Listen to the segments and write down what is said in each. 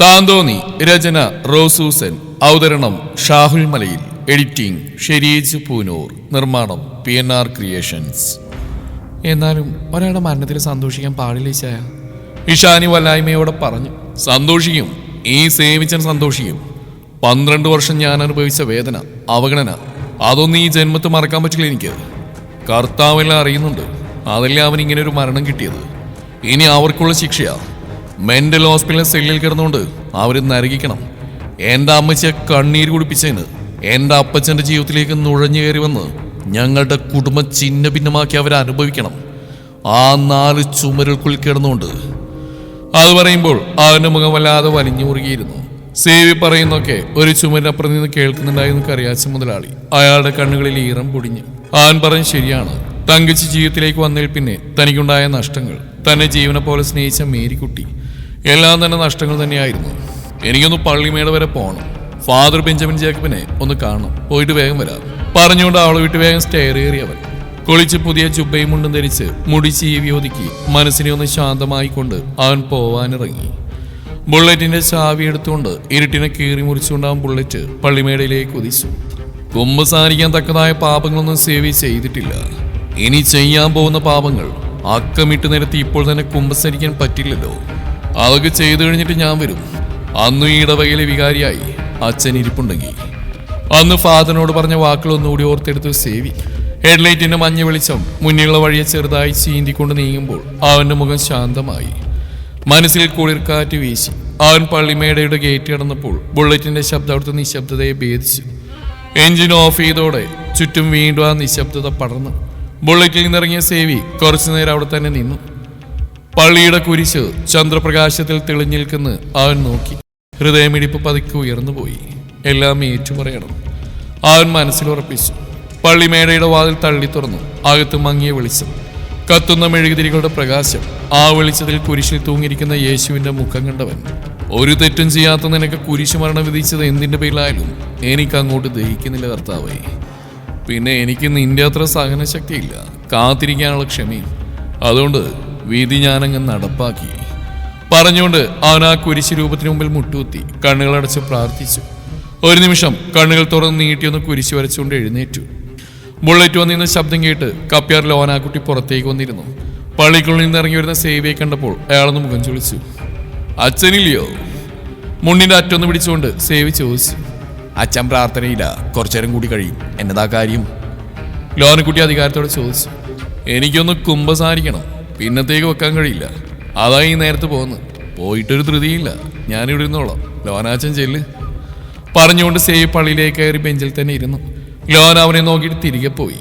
താന്തോന്നി. രചന റോസൂസൻ. അവതരണം ഷാഹുൽ മലയിൽ. എഡിറ്റിംഗ് ഷെരീജ് പൂനൂർ. നിർമ്മാണം PNR ക്രിയേഷൻസ്. എന്നാലും ഒരാളുടെ മരണത്തിൽ സന്തോഷിക്കാൻ പാടില്ല ഇശായ. ഇഷാനി വല്ലായ്മയോടെ പറഞ്ഞു. സന്തോഷിക്കും, ഈ സേവിച്ചൻ സന്തോഷിക്കും. 12 വർഷം ഞാൻ അനുഭവിച്ച വേദന, അവഗണന, അതൊന്നും ഈ ജന്മത്ത് മറക്കാൻ പറ്റില്ല എനിക്ക്. കർത്താവെല്ലാം അറിയുന്നുണ്ട്, അതല്ലേ അവൻ ഇങ്ങനെ ഒരു മരണം കിട്ടിയത്. ഇനി അവർക്കുള്ള ശിക്ഷയാ. മെന്റൽ ഹോസ്പിറ്റലിൽ സെല്ലിൽ കിടന്നുകൊണ്ട് അവർ നരകിക്കണം. എൻ്റെ അമ്മച്ചിയെ കണ്ണീര് കുടിപ്പിച്ചതിന്, എൻ്റെ അപ്പച്ചൻ്റെ ജീവിതത്തിലേക്ക് നുഴഞ്ഞു കയറി വന്ന് ഞങ്ങളുടെ കുടുംബം ചിഹ്ന ഭിന്നമാക്കി അവരെ അനുഭവിക്കണം. ആ 4 ചുമരുകൾക്കുള്ളിൽ കിടന്നുകൊണ്ട്. അത് പറയുമ്പോൾ അവൻ്റെ മുഖം വല്ലാതെ വലിഞ്ഞു മുറുകിയിരുന്നു. സേവി പറയുന്നൊക്കെ ഒരു ചുമരിനപ്പുറം നിന്ന് കേൾക്കുന്നുണ്ടായിരുന്നു കറിയാച്ച മുതലാളി. അയാളുടെ കണ്ണുകളിൽ ഈറം പൊടിഞ്ഞു. അവൻ പറഞ്ഞ് ശരിയാണ്. തങ്കച്ചി ജീവിതത്തിലേക്ക് വന്നതിൽ പിന്നെ തനിക്കുണ്ടായ നഷ്ടങ്ങൾ, തന്നെ ജീവനെ പോലെ സ്നേഹിച്ച മേരിക്കുട്ടി, എല്ലാം തന്നെ നഷ്ടങ്ങൾ തന്നെയായിരുന്നു. എനിക്കൊന്ന് പള്ളിമേട വരെ പോകണം. ഫാദർ ബെഞ്ചമിൻ ജേക്കബിനെ ഒന്ന് കാണണം. പോയിട്ട് വേഗം വരാം പറഞ്ഞുകൊണ്ട് അവളെ വിട്ട് വേഗം സ്റ്റെയർ കയറിയവൻ. കുളിച്ച് പുതിയ ജുബയും മുണ്ടും ധരിച്ച് മുടി ചീവി ഒതുക്കി മനസ്സിനെ ഒന്ന് ശാന്തമായിക്കൊണ്ട് അവൻ പോവാനിറങ്ങി. ബുള്ളറ്റിന്റെ ചാവി എടുത്തുകൊണ്ട് ഇരുട്ടിനെ കീറി മുറിച്ചുകൊണ്ട് അവൻ ബുള്ളറ്റ് പള്ളിമേടയിലേക്ക് കുതിച്ചു. കുമ്പസാരിക്കാൻ തക്കതായ പാപങ്ങളൊന്നും സേവി ചെയ്തിട്ടില്ല. ഇനി ചെയ്യാൻ പോകുന്ന പാപങ്ങൾ അക്കമിട്ട് നിരത്തി ഇപ്പോൾ തന്നെ കുമ്പസരിക്കാൻ പറ്റില്ലല്ലോ. അതൊക്കെ ചെയ്തു കഴിഞ്ഞിട്ട് ഞാൻ വരും. അന്ന് ഈ ഇടവകയിലെ വികാരിയായി അച്ഛൻ ഇരിപ്പുണ്ടെങ്കിൽ. അന്ന് ഫാദറിനോട് പറഞ്ഞ വാക്കുകളൊന്നുകൂടി ഓർത്തെടുത്ത് സേവി. ഹെഡ്ലൈറ്റിന്റെ മഞ്ഞ വെളിച്ചം മുന്നിലുള്ള വഴിയെ ചെറുതായി ചീന്തിക്കൊണ്ട് നീങ്ങുമ്പോൾ അവന്റെ മുഖം ശാന്തമായി. മനസ്സിൽ കുളിർക്കാറ്റ് വീശി. അവൻ പള്ളിമേടയുടെ ഗേറ്റ് കടന്നപ്പോൾ ബുള്ളറ്റിന്റെ ശബ്ദം അവിടുത്തെ നിശബ്ദതയെ ഭേദിച്ചു. എഞ്ചിൻ ഓഫ് ചെയ്തോടെ ചുറ്റും വീണ്ടും ആ നിശബ്ദത പടർന്നു. ബുള്ളറ്റിൽ നിന്നിറങ്ങിയ സേവി കുറച്ചു നേരം അവിടെ തന്നെ നിന്നു. പള്ളിയുടെ കുരിശ് ചന്ദ്രപ്രകാശത്തിൽ തെളിഞ്ഞു നിൽക്കുന്ന അവൻ നോക്കി. ഹൃദയമിടിപ്പ് പതുക്കെ ഉയർന്നുപോയി. എല്ലാം ഏറ്റുപറയണം അവൻ മനസ്സിലുറപ്പിച്ചു. പള്ളിമേടയുടെ വാതിൽ തള്ളി തുറന്നു. അകത്ത് മങ്ങിയ വെളിച്ചം, കത്തുന്ന മെഴുകുതിരികളുടെ പ്രകാശം. ആ വെളിച്ചത്തിൽ കുരിശിൽ തൂങ്ങിയിരിക്കുന്ന യേശുവിന്റെ മുഖം കണ്ടവൻ. ഒരു തെറ്റും ചെയ്യാത്ത നിനക്ക് കുരിശു മരണം വിധിച്ചത് എന്തിന്റെ പേരിലായാലും എനിക്ക് അങ്ങോട്ട് ദഹിക്കുന്നില്ല കർത്താവേ. പിന്നെ എനിക്ക് നിന്റെ അത്ര സഹനശക്തിയില്ല, കാത്തിരിക്കാനുള്ള ക്ഷമയും. അതുകൊണ്ട് വിധി ഞാനങ്ങ് നടപ്പാക്കി പറഞ്ഞുകൊണ്ട് അവൻ ആ കുരിശ് രൂപത്തിന് മുമ്പിൽ മുട്ടുകുത്തി കണ്ണുകളടച്ച് പ്രാർത്ഥിച്ചു. ഒരു നിമിഷം കണ്ണുകൾ തുറന്ന് നീട്ടിയൊന്ന് കുരിശ് വരച്ചുകൊണ്ട് എഴുന്നേറ്റു. ബുള്ളറ്റ് വന്നിരുന്ന ശബ്ദം കേട്ട് കപ്പ്യാർ ലോനാക്കുട്ടി പുറത്തേക്ക് വന്നിരുന്നു. പള്ളിക്കുള്ളിൽ നിന്ന് ഇറങ്ങി വരുന്ന സേവിയെ കണ്ടപ്പോൾ അയാളൊന്ന് മുഖം ചൊളിച്ചു. അച്ഛനില്ലയോ? മുന്നിന്റെ അറ്റൊന്ന് പിടിച്ചുകൊണ്ട് സേവി ചോദിച്ചു. അച്ഛൻ പ്രാർത്ഥനയില്ല, കുറച്ചേരം കൂടി കഴിയും. എന്നതാ കാര്യം? ലോനക്കുട്ടി അധികാരത്തോടെ ചോദിച്ചു. എനിക്കൊന്ന് കുമ്പസാരിക്കണം, പിന്നത്തേക്ക് വെക്കാൻ കഴിയില്ല. അതായി നേരത്തെ പോകുന്നു. പോയിട്ടൊരു ധൃതിയില്ല, ഞാനിവിടെ ഇരുന്നോളാം. ലോനാച്ചൻ ചെല്ല് പറഞ്ഞുകൊണ്ട് സേവി പള്ളിയിലേക്ക് കയറി ബെഞ്ചിൽ തന്നെ ഇരുന്നു. ലോന അവനെ നോക്കിയിട്ട് തിരികെ പോയി.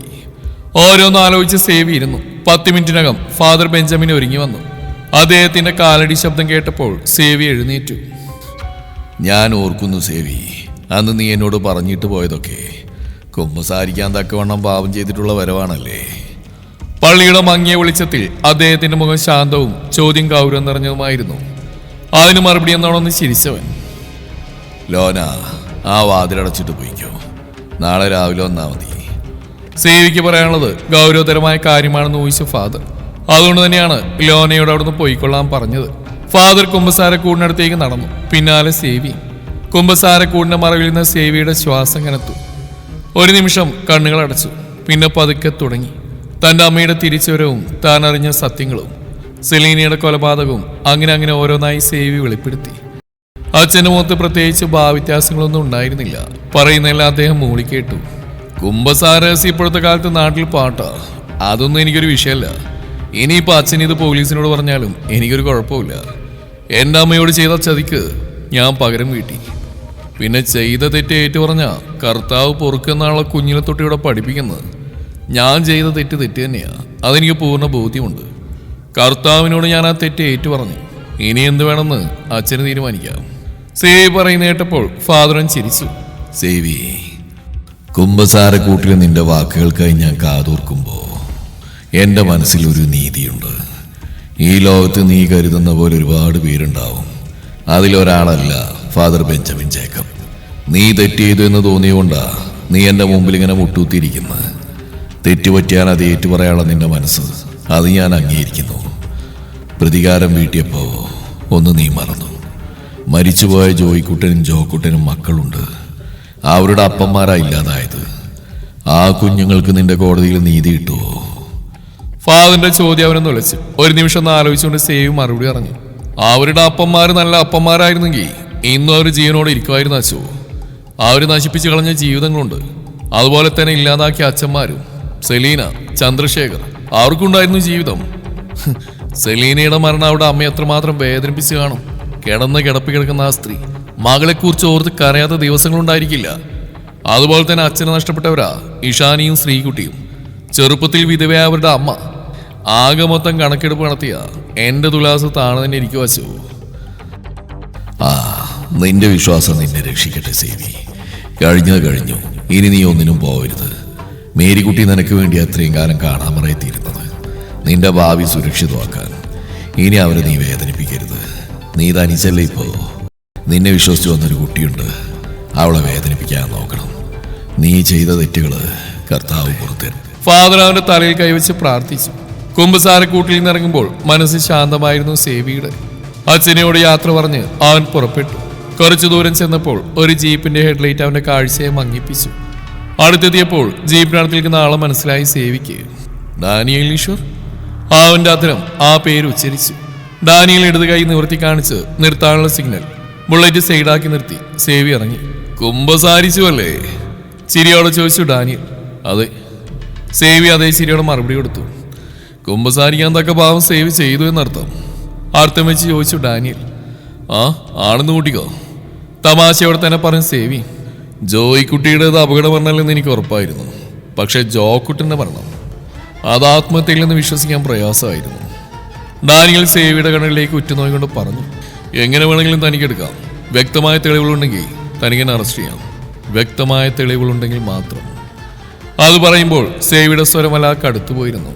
ഓരോന്ന് ആലോചിച്ച് സേവി ഇരുന്നു. 10 മിനിറ്റിനകം ഫാദർ ബെഞ്ചമിൻ ഒരുങ്ങി വന്നു. അദ്ദേഹത്തിന്റെ കാലടി ശബ്ദം കേട്ടപ്പോൾ സേവി എഴുന്നേറ്റു. ഞാൻ ഓർക്കുന്നു സേവി, അന്ന് നീ എന്നോട് പറഞ്ഞിട്ട് പോയതൊക്കെ കുമ്പസാരിക്കാൻ തക്കവണ്ണം പാപം ചെയ്തിട്ടുള്ള വരവാണല്ലേ. പള്ളിയുടെ മങ്ങിയ വെളിച്ചത്തിൽ അദ്ദേഹത്തിന്റെ മുഖം ശാന്തവും ചോദ്യം ഗൗരവം നിറഞ്ഞതുമായിരുന്നു. അതിന് മറുപടി എന്നോടൊന്ന് ചിരിച്ചവൻ. ലോന, ആ വാതിലടച്ചിട്ട് പോയിക്കോ. നാളെ രാവിലെ വന്നാൽ മതി. സേവിക്ക് പറയാനുള്ളത് ഗൗരവതരമായ കാര്യമാണെന്ന് ഊഹിച്ചു ഫാദർ. അതുകൊണ്ട് തന്നെയാണ് ലോനയോട് അവിടുന്ന് പോയിക്കൊള്ളാൻ പറഞ്ഞത്. ഫാദർ കുമ്പസാരക്കൂടിനടുത്തേക്ക് നടന്നു. പിന്നാലെ സേവി. കുമ്പസാരക്കൂടിന്റെ മറവിൽ നിന്ന് സേവിയുടെ ശ്വാസം കനത്തു. ഒരു നിമിഷം കണ്ണുകൾ അടച്ചു. പിന്നെ പതുക്കെ തുടങ്ങി. തൻ്റെ അമ്മയുടെ തിരിച്ചുവരവും താൻ അറിഞ്ഞ സത്യങ്ങളും സെലീനയുടെ കൊലപാതകവും അങ്ങനെ ഓരോന്നായി സേവി വെളിപ്പെടുത്തി. അച്ഛൻ്റെ മുഖത്ത് പ്രത്യേകിച്ച് ഭാവവ്യത്യാസങ്ങളൊന്നും ഉണ്ടായിരുന്നില്ല. പറയുന്നതെല്ലാം അദ്ദേഹം മൂളിക്കേട്ടു. കുമ്പസാരഹസ്യം ഇപ്പോഴത്തെ കാലത്ത് നാട്ടിൽ പാട്ടാ. അതൊന്നും എനിക്കൊരു വിഷയമല്ല. ഇനിയിപ്പോൾ അച്ഛൻ ഇത് പോലീസിനോട് പറഞ്ഞാലും എനിക്കൊരു കുഴപ്പമില്ല. എൻ്റെ അമ്മയോട് ചെയ്ത ചതിക്ക് ഞാൻ പകരം വീട്ടി. പിന്നെ ചെയ്ത തെറ്റ് ഏറ്റു പറഞ്ഞാൽ കർത്താവ് പൊറുക്കെന്നാണുള്ള കുഞ്ഞിനെ തൊട്ടിവിടെ പഠിപ്പിക്കുന്നത്. ഞാൻ ചെയ്ത തെറ്റ് തന്നെയാണ്, അതെനിക്ക് പൂർണ്ണ ബോധ്യമുണ്ട്. കർത്താവിനോട് ഞാൻ ആ തെറ്റ് ഏറ്റു പറഞ്ഞു. ഇനി എന്ത് വേണമെന്ന് അച്ഛന് തീരുമാനിക്കാം. സേവി പറയുന്ന കേട്ടപ്പോൾ ഫാദറൻ ചിരിച്ചു. സേവി, കുമ്പസാരക്കൂട്ടിൽ നിന്റെ വാക്കുകൾക്കായി ഞാൻ കാതോർക്കുമ്പോൾ എൻ്റെ മനസ്സിൽ ഒരു നീതിയുണ്ട്. ഈ ലോകത്ത് നീ കരുതുന്ന പോലെ ഒരുപാട് പേരുണ്ടാവും. അതിലൊരാളല്ല ഫാദർ ബെഞ്ചമിൻ ജേക്കബ്. നീ തെറ്റ് ചെയ്തു എന്ന് തോന്നിയുകൊണ്ടാ നീ എൻ്റെ മുമ്പിൽ ഇങ്ങനെ മുട്ടുകുത്തിയിരിക്കുന്നത്. തെറ്റുപറ്റിയാൽ അത് ഏറ്റുപറയാനുള്ള നിന്റെ മനസ്സ്, അത് ഞാൻ അംഗീകരിക്കുന്നു. പ്രതികാരം വീട്ടിയപ്പോൾ ഒന്ന് നീ മറന്നു. മരിച്ചുപോയ ജോയിക്കുട്ടനും ജോക്കുട്ടനും മക്കളുണ്ട്. അവരുടെ അപ്പന്മാരാ ഇല്ലാതായത്. ആ കുഞ്ഞുങ്ങൾക്ക് നിന്റെ കോടതിയിൽ നീതി കിട്ടുമോ? ഫാദറിന്റെ ചോദ്യം അവനെ നുലച്ച്. ഒരു നിമിഷം ഒന്ന് ആലോചിച്ചുകൊണ്ട് സേവ് മറുപടി പറഞ്ഞു. അവരുടെ അപ്പന്മാര് നല്ല അപ്പന്മാരായിരുന്നെങ്കിൽ ഇന്നും അവർ ജീവനോടെ ഇരിക്കുമായിരുന്നു അച്ഛോ. അവര് നശിപ്പിച്ചു കളഞ്ഞ ജീവിതങ്ങളുണ്ട്. അതുപോലെ തന്നെ ഇല്ലാതാക്കിയ അച്ഛന്മാരും. സെലീന, ചന്ദ്രശേഖർ, അവർക്കുണ്ടായിരുന്നു ജീവിതം. സെലീനയുടെ മരണം അവിടെ അമ്മ എത്രമാത്രം വേദനിപ്പിച്ച് കാണും. കിടപ്പ് കിടക്കുന്ന ആ സ്ത്രീ മകളെക്കുറിച്ച് ഓർത്ത് കരയാത്ത ദിവസങ്ങളുണ്ടായിരിക്കില്ല. അതുപോലെ തന്നെ അച്ഛനെ നഷ്ടപ്പെട്ടവരാ ഇഷാനിയും ശ്രീകുട്ടിയും. ചെറുപ്പത്തിൽ വിധവയായ അവരുടെ അമ്മ. ആകെ മൊത്തം കണക്കെടുപ്പ് നടത്തിയ എന്റെ തുലാസത്താണ് തന്നെ ഇരിക്കു വച്ചു. നിന്റെ വിശ്വാസം നിന്നെ രക്ഷിക്കട്ടെ സേവി. കഴിഞ്ഞത് കഴിഞ്ഞു. ഇനി നീ ഒന്നിനും പോവരുത്. മേരിക്കുട്ടി നിനക്ക് വേണ്ടി അത്രയും കാലം കാണാമറയെത്തിയിരുന്നത് നിന്റെ ഭാവി സുരക്ഷിതമാക്കാൻ. ഇനി അവരെ നീ വേദനിപ്പിക്കരുത്. നീ തനിച്ചല്ലേ ഇപ്പോ. നിന്നെ വിശ്വസിച്ച് വന്നൊരു കുട്ടിയുണ്ട്. അവളെ വേദനിപ്പിക്കാൻ നോക്കണം. നീ ചെയ്ത തെറ്റുകള് കർത്താവ് പുറത്തരും. ഫാദർ അവന്റെ തലയിൽ കൈവച്ച് പ്രാർത്ഥിച്ചു. കുമ്പസാരക്കൂട്ടിൽ നിന്നിറങ്ങുമ്പോൾ മനസ്സ് ശാന്തമായിരുന്നു സേവിയുടെ. അച്ഛനോട് യാത്ര പറഞ്ഞ് അവൻ പുറപ്പെട്ടു. കുറച്ചു ദൂരം ചെന്നപ്പോൾ ഒരു ജീപ്പിന്റെ ഹെഡ്ലൈറ്റ് അവന്റെ കാഴ്ചയെ മങ്ങിപ്പിച്ചു. അടുത്തെത്തിയപ്പോൾ ജീപ്പിനടുത്ത് നിൽക്കുന്ന ആളെ മനസ്സിലായി സേവിക്ക്. ഡാനിയേൽ ഈശ്വർ. അവന്റെ അത്തരം ആ പേര് ഉച്ചരിച്ചു. ഡാനിയേൽ ഇടത് കൈ നിവർത്തി കാണിച്ച് നിർത്താനുള്ള സിഗ്നൽ. ബുള്ളറ്റ് സൈഡാക്കി നിർത്തി സേവി ഇറങ്ങി. കുമ്പസാരിച്ചു അല്ലേ? ചിരിയോടെ ചോദിച്ചു ഡാനിയേൽ. അതെ. സേവി അതേ ചിരിയോടെ മറുപടി കൊടുത്തു. കുമ്പസാരിക്കാൻ തക്ക ഭാവം സേവി ചെയ്തു എന്നർത്ഥം. അർത്ഥം വെച്ച് ചോദിച്ചു ഡാനിയേൽ. ആണെന്ന് കൂട്ടിക്കോ. തമാശയോടെ തന്നെ പറഞ്ഞു സേവി. ജോയിക്കുട്ടിയുടേത് അപകടം പറഞ്ഞല്ലെന്ന് എനിക്ക് ഉറപ്പായിരുന്നു. പക്ഷെ ജോക്കുട്ടിന്റെ മരണം അത് ആത്മഹത്യയിലെന്ന് വിശ്വസിക്കാൻ പ്രയാസമായിരുന്നു. ഡാനിയേൽ സേവിയുടെ കണ്ണിലേക്ക് ഉറ്റുനോയിക്കൊണ്ട് പറഞ്ഞു. എങ്ങനെ വേണമെങ്കിലും തനിക്കെടുക്കാം. വ്യക്തമായ തെളിവുകളുണ്ടെങ്കിൽ തനിക്കെന്നെ അറസ്റ്റ് ചെയ്യാം. വ്യക്തമായ തെളിവുകളുണ്ടെങ്കിൽ മാത്രം. അത് പറയുമ്പോൾ സേവിയുടെ സ്വരമലാക്ക് അടുത്തുപോയിരുന്നു.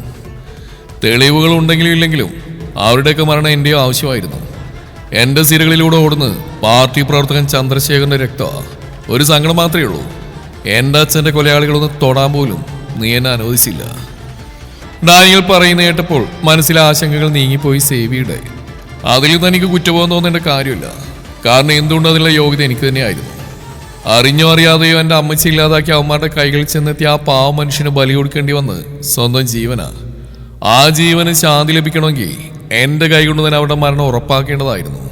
തെളിവുകൾ ഉണ്ടെങ്കിലും ഇല്ലെങ്കിലും അവരുടെയൊക്കെ മരണം എൻ്റെയോ ആവശ്യമായിരുന്നു. എൻ്റെ സിരകളിലൂടെ ഓടുന്നത് പാർട്ടി പ്രവർത്തകൻ ചന്ദ്രശേഖരൻ്റെ രക്തമാണ്. ഒരു സങ്കടം മാത്രമേ ഉള്ളൂ. എൻ്റെ അച്ഛൻ്റെ കൊലയാളികളൊന്നും തൊടാൻ പോലും നീ എന്നെ അനുവദിച്ചില്ല. ഡാനിയേൽ പറയുന്ന കേട്ടപ്പോൾ മനസ്സിലെ ആശങ്കകൾ നീങ്ങിപ്പോയി സേവിയുടെ. അതിൽ തനിക്ക് കുറ്റബോധം തോന്നേണ്ട കാര്യമില്ല. കാരണം എന്തുകൊണ്ട് അതിനുള്ള യോഗ്യത എനിക്ക് തന്നെയായിരുന്നു. അറിഞ്ഞോ അറിയാതെയോ എൻ്റെ അമ്മച്ചി ഇല്ലാതാക്കി അവന്മാരുടെ കൈകളിൽ ചെന്നെത്തിയ ആ പാവ മനുഷ്യന് ബലി കൊടുക്കേണ്ടി വന്ന് സ്വന്തം ജീവനാ. ആ ജീവന് ശാന്തി ലഭിക്കണമെങ്കിൽ എൻ്റെ കൈകൊണ്ട് തന്നെ അവരുടെ മരണം ഉറപ്പാക്കേണ്ടതായിരുന്നു.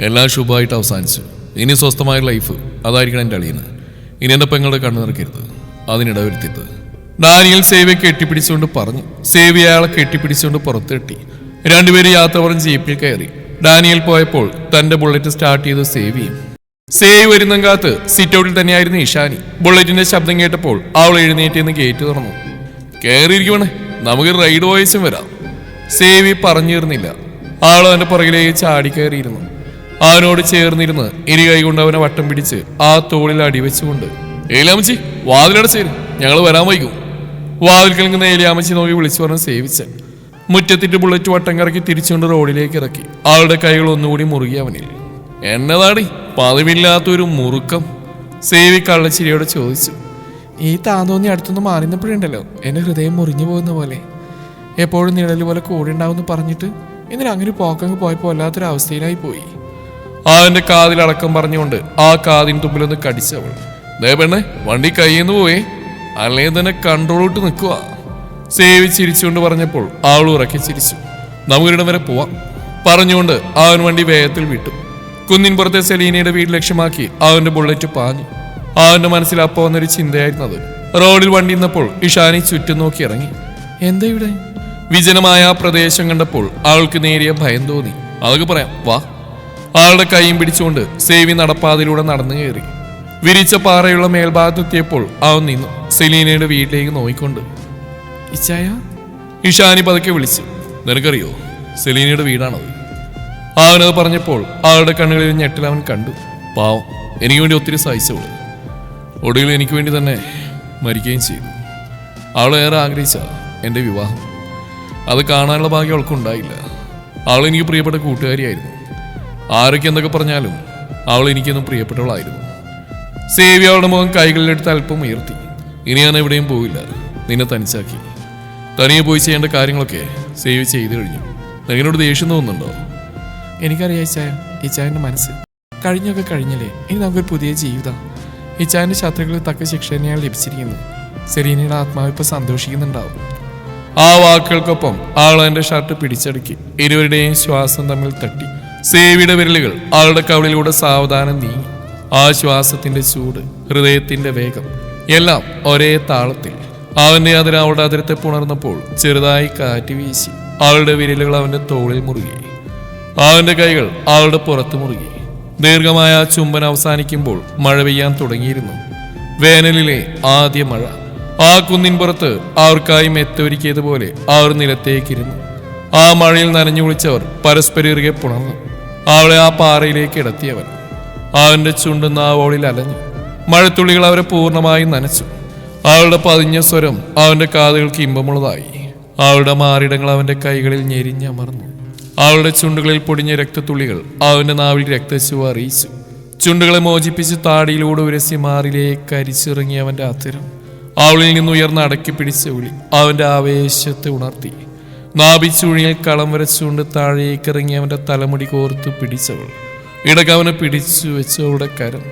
എല്ലാം ശുഭമായിട്ട് അവസാനിച്ചു. ഇനി സ്വസ്ഥമായ ലൈഫ് അതായിരിക്കണം എൻ്റെ അളിയന്. ഇനി എൻ്റെ പെങ്ങളുടെ കണ്ണു നിറക്കരുത്. അതിനിടവരുത്തിയത്. ഡാനിയേൽ സേവിയെ കെട്ടിപ്പിടിച്ചുകൊണ്ട് പറഞ്ഞു. സേവി അയാളെ കെട്ടിപ്പിടിച്ചുകൊണ്ട് പുറത്തെട്ടി. രണ്ടുപേരും യാത്ര പറഞ്ഞ് ജീപ്പിൽ കയറി. ഡാനിയേൽ പോയപ്പോൾ തന്റെ ബുള്ളറ്റ് സ്റ്റാർട്ട് ചെയ്ത് സേവിയും. സേവി വരുന്ന കാത്ത് സിറ്റൗട്ടിൽ തന്നെയായിരുന്നു ഇഷാനി. ബുള്ളറ്റിന്റെ ശബ്ദം കേട്ടപ്പോൾ അവൾ എഴുന്നേറ്റ് ഗേറ്റ് തുറന്നു. കയറിയിരിക്കുവാണേ, നമുക്ക് റൈഡ് വോയിസും വരാം. സേവി പറഞ്ഞിരുന്നില്ല. ആൾ അവന്റെ പുറകിലേക്ക് ചാടിക്കയറിയിരുന്നു. അവനോട് ചേർന്നിരുന്ന് ഇരു കൈ കൊണ്ട് അവനെ വട്ടം പിടിച്ച് ആ തോളിൽ അടിവെച്ചുകൊണ്ട് ഏലിയാമ്മച്ചി വാതിലടച്ചേരും, ഞങ്ങൾ വരാൻ വൈകും. വാതിൽ കിളങ്ങുന്ന ഏലിയാമ്മച്ചി നോക്കി വിളിച്ചു പറഞ്ഞ് സേവിച്ചൻ. മുറ്റത്തിട്ട് ബുള്ളറ്റ് വട്ടം കറക്കി തിരിച്ചുകൊണ്ട് റോഡിലേക്ക് ഇറക്കി. ആളുടെ കൈകൾ ഒന്നുകൂടി മുറുകി അവനിൽ. എന്നതാടി പതിവില്ലാത്തൊരു മുറുക്കം? സേവി കള്ളച്ചിരിയോടെ ചോദിച്ചു. ഈ താന്തോന്നി അടുത്തൊന്ന് മാറിന്നപ്പോഴുണ്ടല്ലോ എന്റെ ഹൃദയം മുറിഞ്ഞു പോകുന്ന പോലെ. എപ്പോഴും നിഴല് പോലെ കൂടെ ഉണ്ടാവുമെന്ന് പറഞ്ഞിട്ട് ഇന്നലെ അങ്ങനെ പോക്കങ്ങ് പോയപ്പോൾ വല്ലാത്തൊരവസ്ഥയിലായി പോയി. അവന്റെ കാതിലടക്കം പറഞ്ഞുകൊണ്ട് ആ കാതിന് തുമ്പിലൊന്ന് കടിച്ചവൾ. ദേ പെണ്ണെ, വണ്ടി കയ്യിന്ന് പോയേ, അല്ലെങ്കിൽ തന്നെ കൺട്രോൾ ഇട്ട് നിൽക്കുക. സേവി ചിരിച്ചുകൊണ്ട് പറഞ്ഞപ്പോൾ ആൾ ഉറക്കി ചിരിച്ചു. നമുക്കിടം വരെ പോവാം പറഞ്ഞുകൊണ്ട് അവൻ വണ്ടി വേഗത്തിൽ വിട്ടു. കുന്നിൻ പുറത്തെ സെലീനയുടെ വീട് ലക്ഷ്യമാക്കി അവന്റെ ബുള്ളറ്റ് പാഞ്ഞു. അവന്റെ മനസ്സിൽ അപ്പോ വന്നൊരു ചിന്തയായിരുന്നത്. റോഡിൽ വണ്ടി നിന്നപ്പോൾ ഇഷാനി ചുറ്റും നോക്കി ഇറങ്ങി. എന്താ ഇവിടെ? വിജനമായ ആ പ്രദേശം കണ്ടപ്പോൾ അവൾക്ക് നേരിയ ഭയം തോന്നി. അതൊക്കെ പറയാം, വാ. ആളുടെ കൈയും പിടിച്ചുകൊണ്ട് സേവി നടപ്പാതിലൂടെ നടന്നു കയറി. വിരിച്ച പാറയുള്ള മേൽഭാഗത്തെത്തിയപ്പോൾ അവൻ നിന്നു സെലീനയുടെ വീട്ടിലേക്ക് നോയിക്കൊണ്ട്. ഇച്ചായ? ഇഷാനി പതുക്കെ വിളിച്ചു. നിനക്കറിയോ സെലീനയുടെ വീടാണത്? അവനത് പറഞ്ഞപ്പോൾ അവളുടെ കണ്ണുകളിൽ ഞെട്ടൽ അവൻ കണ്ടു. പാവം, എനിക്ക് വേണ്ടി ഒത്തിരി സഹിച്ചവള്. ഒടുവിൽ എനിക്ക് വേണ്ടി തന്നെ മരിക്കുകയും ചെയ്തു. അവൾ ഏറെ ആഗ്രഹിച്ച എൻ്റെ വിവാഹം. അത് കാണാനുള്ള ഭാഗ്യം അവൾക്കുണ്ടായില്ല. അവൾ എനിക്ക് പ്രിയപ്പെട്ട കൂട്ടുകാരിയായിരുന്നു. ആരൊക്കെ എന്തൊക്കെ പറഞ്ഞാലും അവൾ എനിക്കൊന്നും പ്രിയപ്പെട്ടവളായിരുന്നു. സേവി അവളുടെ മുഖം കൈകളിലെടുത്ത് അല്പം ഉയർത്തി. ഇനി ഞാൻ എവിടെയും പോയില്ല, നിന്നെ തനിച്ചാക്കി. തനിയെ പോയി ചെയ്യേണ്ട കാര്യങ്ങളൊക്കെ സേവി ചെയ്തു കഴിഞ്ഞു. നിങ്ങളോട് ദേഷ്യം തോന്നുന്നുണ്ടോ? എനിക്കറിയാം ഇച്ചായ, ഇച്ചായൻ്റെ മനസ്സ്. കഴിഞ്ഞൊക്കെ കഴിഞ്ഞില്ലേ, ഇനി നമുക്കൊരു പുതിയ ജീവിതം. ഇച്ചാൻ്റെ ശത്രുക്കളിൽ തക്ക ശിക്ഷ തന്നെയാണ് ലഭിച്ചിരിക്കുന്നത്. സെറീനയുടെ ആത്മാവ് ഇപ്പൊ സന്തോഷിക്കുന്നുണ്ടാവും. ആ വാക്കുകൾക്കൊപ്പം ആളെന്റെ ഷർട്ട് പിടിച്ചടക്കി ഇരുവരുടെയും ശ്വാസം തമ്മിൽ തട്ടി. സേവിയുടെ വിരലുകൾ ആളുടെ കവിളിലൂടെ സാവധാനം നീങ്ങി. ആ ശ്വാസത്തിന്റെ ചൂട്, ഹൃദയത്തിന്റെ വേഗം എല്ലാം ഒരേ താളത്തിൽ. അവന്റെ അതിര അവളുടെ അതിരത്തെ പുണർന്നപ്പോൾ ചെറുതായി കാറ്റ് വീശി അവളുടെ വിരലുകൾ അവന്റെ തോളിൽ മുറുകി. അവന്റെ കൈകൾ അവളുടെ പുറത്ത് മുറുകി. ദീർഘമായ ആ ചുംബനം അവസാനിക്കുമ്പോൾ മഴ പെയ്യാൻ തുടങ്ങിയിരുന്നു. വേനലിലെ ആദ്യ മഴ. ആ കുന്നിൻ പുറത്ത് അവർക്കായി മെത്തൊരുക്കിയതുപോലെ അവർ നിലത്തേക്കിരുന്നു. ആ മഴയിൽ നനഞ്ഞു കുളിച്ചവർ പരസ്പരം ഇറുകെ പുണർന്നു. അവളെ ആ പാറയിലേക്ക് ഇടത്തിയവൻ. അവന്റെ ചുണ്ടുന്ന ആ ഓളിൽ അലഞ്ഞു. മഴത്തുള്ളികൾ അവരെ പൂർണ്ണമായി നനച്ചു. അവളുടെ പതിഞ്ഞ സ്വരം അവന്റെ കാതുകൾക്ക് ഇമ്പമുള്ളതായി. അവളുടെ മാറിടങ്ങൾ അവന്റെ കൈകളിൽ ഞെരിഞ്ഞമർന്നു. അവളുടെ ചുണ്ടുകളിൽ പൊടിഞ്ഞ രക്തത്തുള്ളികൾ അവന്റെ നാവിൽ രക്തച്ചുവ അറിയിച്ചു. ചുണ്ടുകളെ മോചിപ്പിച്ച് താടിയിലൂടെ ഉരസി മാറിലേക്ക് അരിച്ചിറങ്ങി അവന്റെ അത്തരം. അവളിൽ നിന്ന് ഉയർന്ന് അടക്കി പിടിച്ച വിളി അവന്റെ ആവേശത്തെ ഉണർത്തി. നാഭിച്ചുഴിയിൽ കളം വരച്ചുകൊണ്ട് താഴേക്കിറങ്ങി അവന്റെ തലമുടി കോർത്തു പിടിച്ചവൾ. ഇടകവനെ പിടിച്ചു വെച്ചവളുടെ കരം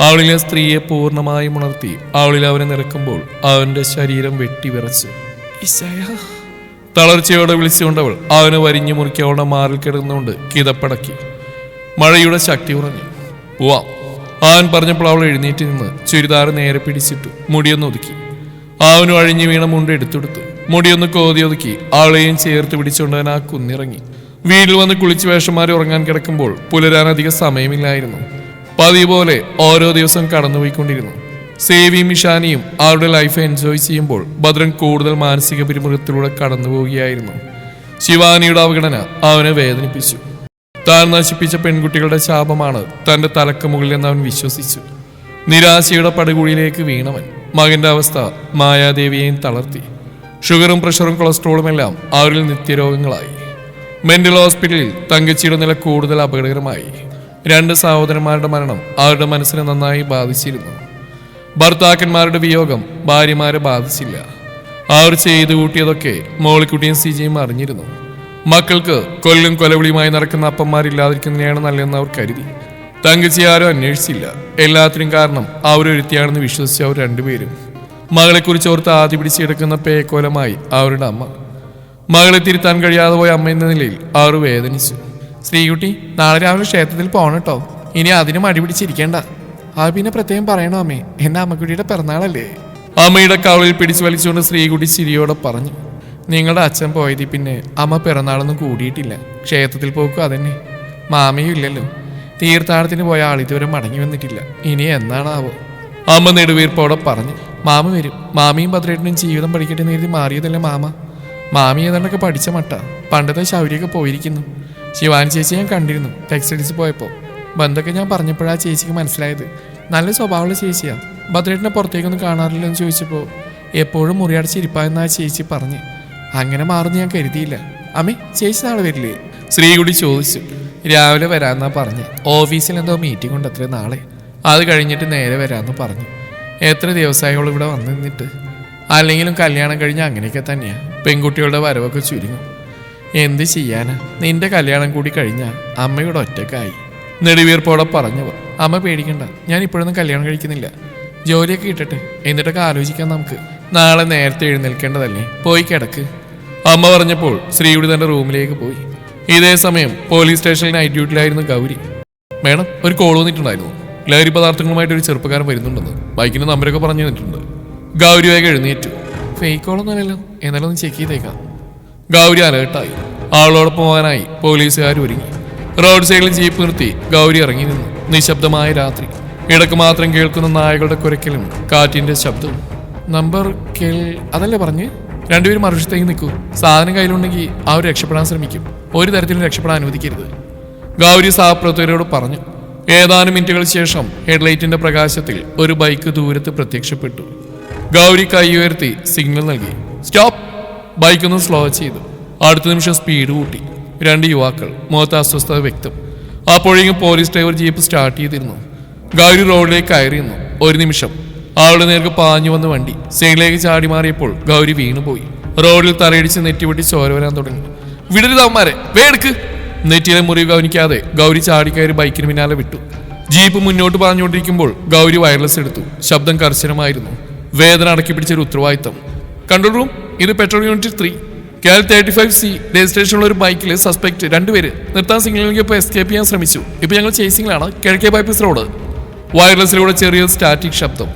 അവളിലെ സ്ത്രീയെ പൂർണ്ണമായും ഉണർത്തി. അവളിൽ അവനെ നിറക്കുമ്പോൾ അവന്റെ ശരീരം വെട്ടിവിറച്ചു. തളർച്ചയോടെ വിളിച്ചുകൊണ്ടവൾ അവനെ വരിഞ്ഞു മുറുക്കി അവളുടെ മാറിൽ കിടന്നുകൊണ്ട് കിതപ്പടക്കി. മഴയുടെ ശക്തി ഉറഞ്ഞു. പോവാം അവൻ പറഞ്ഞപ്പോൾ അവൾ എഴുന്നേറ്റ് നിന്ന് ചുരിദാർ നേരെ പിടിച്ചിട്ടു. മുടിയൊന്ന് ഒതുക്കി. അവനും അഴിഞ്ഞു വീണ മുണ്ട് എടുത്തെടുത്തു. മുടിയൊന്ന് കോതി ഒതുക്കി അവളെയും ചേർത്ത് പിടിച്ചുകൊണ്ടവൻ ആ കുന്നിറങ്ങി. വീട്ടിൽ വന്ന് കുളിച്ച് വേഷന്മാരെ ഉറങ്ങാൻ കിടക്കുമ്പോൾ പുലരാൻ അധികം സമയമില്ലായിരുന്നു. പതിവ് പോലെ ഓരോ ദിവസവും കടന്നുപോയിക്കൊണ്ടിരുന്നു. സേവിയും ഇഷാനിയും അവരുടെ ലൈഫ് എൻജോയ് ചെയ്യുമ്പോൾ ഭദ്രൻ കൂടുതൽ മാനസിക പിരിമുഖത്തിലൂടെ കടന്നുപോവുകയായിരുന്നു. ശിവാനിയുടെ അവഗണന അവനെ വേദനിപ്പിച്ചു. താൻ നശിപ്പിച്ച പെൺകുട്ടികളുടെ ശാപമാണ് തന്റെ തലക്ക് മുകളിലെന്ന് അവൻ വിശ്വസിച്ചു. നിരാശയുടെ പടുകുഴിയിലേക്ക് വീണവൻ. മകന്റെ അവസ്ഥ മായാദേവിയെയും തളർത്തി. ഷുഗറും പ്രഷറും കൊളസ്ട്രോളും എല്ലാം അവരിൽ നിത്യരോഗങ്ങളായി. മെന്റൽ ഹോസ്പിറ്റലിൽ തങ്കച്ചിയുടെ നില കൂടുതൽ അപകടകരമായി. 2 സഹോദരന്മാരുടെ മരണം അവരുടെ മനസ്സിനെ നന്നായി ബാധിച്ചിരുന്നു. ഭർത്താക്കന്മാരുടെ വിയോഗം ഭാര്യമാരെ ബാധിച്ചില്ല. അവർ ചെയ്തു കൂട്ടിയതൊക്കെ മോളിക്കുട്ടിയും സിജിയും അറിഞ്ഞിരുന്നു. മക്കൾക്ക് കൊല്ലും കൊലവിളിയുമായി നടക്കുന്ന അപ്പന്മാരില്ലാതിരിക്കുന്നതാണ് നല്ലതെന്ന് അവർ കരുതി. തങ്കച്ചി ആരും അന്വേഷിച്ചില്ല. എല്ലാത്തിനും കാരണം അവരൊരുത്തിയാണെന്ന് വിശ്വസിച്ച അവർ രണ്ടുപേരും. മകളെക്കുറിച്ച് ഓർത്ത് ആദ്യ പിടിച്ചെടുക്കുന്ന പേക്കോലമായി അവരുടെ അമ്മ. മകളെ തിരുത്താൻ കഴിയാതെ പോയ അമ്മ എന്ന നിലയിൽ അവർ വേദനിച്ചു. ശ്രീകുട്ടി, നാളെ രാവിലെ ക്ഷേത്രത്തിൽ പോകണം കേട്ടോ. ഇനി അതിന് മടി പിടിച്ചിരിക്കേണ്ട. അത് പിന്നെ പ്രത്യേകം പറയണോ അമ്മേ, എന്റെ അമ്മക്കുട്ടിയുടെ പിറന്നാളല്ലേ. അമ്മയുടെ കവളിൽ പിടിച്ചു വലിച്ചുകൊണ്ട് ശ്രീകുട്ടി ചിരിയോടെ പറഞ്ഞു. നിങ്ങളുടെ അച്ഛൻ പോയതി പിന്നെ അമ്മ പിറന്നാളൊന്നും കൂടിയിട്ടില്ല. ക്ഷേത്രത്തിൽ പോക്കും അതന്നെ. മാമയും ഇല്ലല്ലോ. തീർത്ഥാടനത്തിന് പോയ ആൾ ഇതുവരെ മടങ്ങി വന്നിട്ടില്ല. ഇനി എന്നാണാവോ. അമ്മ നെടുവീർപ്പോടെ പറഞ്ഞു. മാമ വരും. മാമിയും ഭദ്രേട്ടനും ജീവിതം പഠിക്കട്ടെ എന്ന് കരുതി മാറിയതല്ലേ മാമ. മാമി ഏതാണ്ടൊക്കെ പഠിച്ച മട്ട. പണ്ടത്തെ ശൗര്യമൊക്കെ പോയിരിക്കുന്നു. ശിവാനി ചേച്ചി ഞാൻ കണ്ടിരുന്നു ടെക്സ്റ്റൈൽസ് പോയപ്പോൾ. ബന്ധമൊക്കെ ഞാൻ പറഞ്ഞപ്പോഴാ ചേച്ചിക്ക് മനസ്സിലായത്. നല്ല സ്വഭാവമുള്ള ചേച്ചിയാ. ഭദ്രേട്ടനെ പുറത്തേക്കൊന്നും കാണാറില്ല എന്ന് ചോദിച്ചപ്പോൾ എപ്പോഴും മുറിയടച്ചിരിപ്പായെന്നാ ചേച്ചി പറഞ്ഞ്. അങ്ങനെ മാറുന്നു ഞാൻ കരുതിയില്ല. അമ്മേ, ചേച്ചി നാളെ വരില്ലേ? ശ്രീകുട്ടി ചോദിച്ചു. രാവിലെ വരാമെന്നാ പറഞ്ഞ്. ഓഫീസിൽ എന്തോ മീറ്റിംഗ് ഉണ്ട് അത്രേ നാളെ. അത് കഴിഞ്ഞിട്ട് നേരെ വരാമെന്ന് പറഞ്ഞു. എത്ര ദിവസമായോളം ഇവിടെ വന്നു നിന്നിട്ട്. അല്ലെങ്കിലും കല്യാണം കഴിഞ്ഞ് അങ്ങനെയൊക്കെ തന്നെയാ. പെൺകുട്ടികളുടെ വരവൊക്കെ ചുരുങ്ങും. എന്ത് ചെയ്യാനാ, നിന്റെ കല്യാണം കൂടി കഴിഞ്ഞാൽ അമ്മയുടെ ഒറ്റക്കായി. നെടുവീർപ്പോടെ പറഞ്ഞവർ. അമ്മ പേടിക്കണ്ട, ഞാൻ ഇപ്പോഴൊന്നും കല്യാണം കഴിക്കുന്നില്ല. ജോലിയൊക്കെ കിട്ടട്ടെ, എന്നിട്ടൊക്കെ ആലോചിക്കാം നമുക്ക്. നാളെ നേരത്തെ എഴുന്നേൽക്കേണ്ടതല്ലേ, പോയി കിടക്ക്. അമ്മ പറഞ്ഞപ്പോൾ ശ്രീകുടി തന്റെ റൂമിലേക്ക് പോയി. ഇതേ സമയം പോലീസ് സ്റ്റേഷനിൽ നൈറ്റ് ഡ്യൂട്ടിയിലായിരുന്നു ഗൗരി. മേഡം, ഒരു കോൾ വന്നിട്ടുണ്ടായിരുന്നു. ലഹരി പദാർത്ഥങ്ങളുമായിട്ട് ഒരു ചെറുപ്പക്കാരൻ വരുന്നുണ്ടെന്ന്. ബൈക്കിന്റെ നമ്പരൊക്കെ പറഞ്ഞു തന്നിട്ടുണ്ട്. ഗൗരി വേഗം എഴുന്നേറ്റു. ഫേക്ക് കോളൊന്നുമല്ലല്ലോ, എന്നാലും ഒന്ന് ചെക്ക് ചെയ്തേക്കാം. ഗൗരി അലേർട്ടായി. ആളോടൊപ്പം പോകാനായി പോലീസുകാർ ഒരുങ്ങി. റോഡ് സൈഡിൽ ജീപ്പ് നിർത്തി ഗൗരി ഇറങ്ങി നിന്നു. നിശബ്ദമായ രാത്രി. ഇടക്ക് മാത്രം കേൾക്കുന്ന നായകളുടെ കുരക്കലും കാറ്റിന്റെ ശബ്ദവും. നമ്പർ അതല്ലേ പറഞ്ഞ്? രണ്ടുപേരും മറുവശത്തേക്ക് നിൽക്കൂ. സാധനം കയ്യിലുണ്ടെങ്കിൽ അവർ രക്ഷപ്പെടാൻ ശ്രമിക്കും. ഒരു തരത്തിലും രക്ഷപ്പെടാൻ അനുവദിക്കരുത്. ഗൗരി സഹപ്രവർത്തകരോട് പറഞ്ഞു. ഏതാനും മിനിറ്റുകൾ ശേഷം ഹെഡ്ലൈറ്റിന്റെ പ്രകാശത്തിൽ ഒരു ബൈക്ക് ദൂരത്ത് പ്രത്യക്ഷപ്പെട്ടു. ഗൗരി കൈ ഉയർത്തി സിഗ്നൽ നൽകി. സ്റ്റോപ്പ്. ബൈക്കൊന്ന് സ്ലോ ചെയ്തു. അടുത്ത നിമിഷം സ്പീഡ് കൂട്ടി. 2 യുവാക്കൾ. മുഖത്ത് അസ്വസ്ഥത വ്യക്തം. അപ്പോഴേക്കും പോലീസ് ഡ്രൈവർ ജീപ്പ് സ്റ്റാർട്ട് ചെയ്തിരുന്നു. ഗൗരി റോഡിലേക്ക് കയറിയിരുന്നു. ഒരു നിമിഷം അവളുടെ നേർക്ക് പാഞ്ഞു വന്ന വണ്ടി സൈഡിലേക്ക് ചാടി മാറിയപ്പോൾ ഗൗരി വീണുപോയി. റോഡിൽ തലയിടിച്ച് നെറ്റിവെട്ടി ചോര വരാൻ തുടങ്ങി. വിടരുത് അവന്മാരെ, വേടുക്ക്. നെറ്റിയിലെ മുറിവ് ഗൗനിക്കാതെ ഗൗരി ചാടിക്കയറി ബൈക്കിന് പിന്നാലെ വിട്ടു. ജീപ്പ് മുന്നോട്ട് പാഞ്ഞുകൊണ്ടിരിക്കുമ്പോൾ ഗൗരി വയർലെസ് എടുത്തു. ശബ്ദം കർശനമായിരുന്നു. വേദന അടക്കി പിടിച്ചൊരു ഉത്തരവാദിത്തം. കൺട്രോൾ റൂം, ഇത് പെട്രോൾ യൂണിറ്റ് 3 KL 35C രജിസ്ട്രേഷനുള്ള ഒരു ബൈക്കിൽ സസ്പെക്ട് 2 പേര് നിർത്താൻ സിഗ്നലിലേക്ക് ഇപ്പോൾ എസ്കേപ്പ് ചെയ്യാൻ ശ്രമിച്ചു. ഇപ്പോൾ ഞങ്ങൾ ചേസിംഗിലാണ്. കിഴക്കേ ബൈപ്പാസ് റോഡ്. വയർലെസ്സിലൂടെ ചെറിയൊരു സ്റ്റാറ്റിക് ശബ്ദം.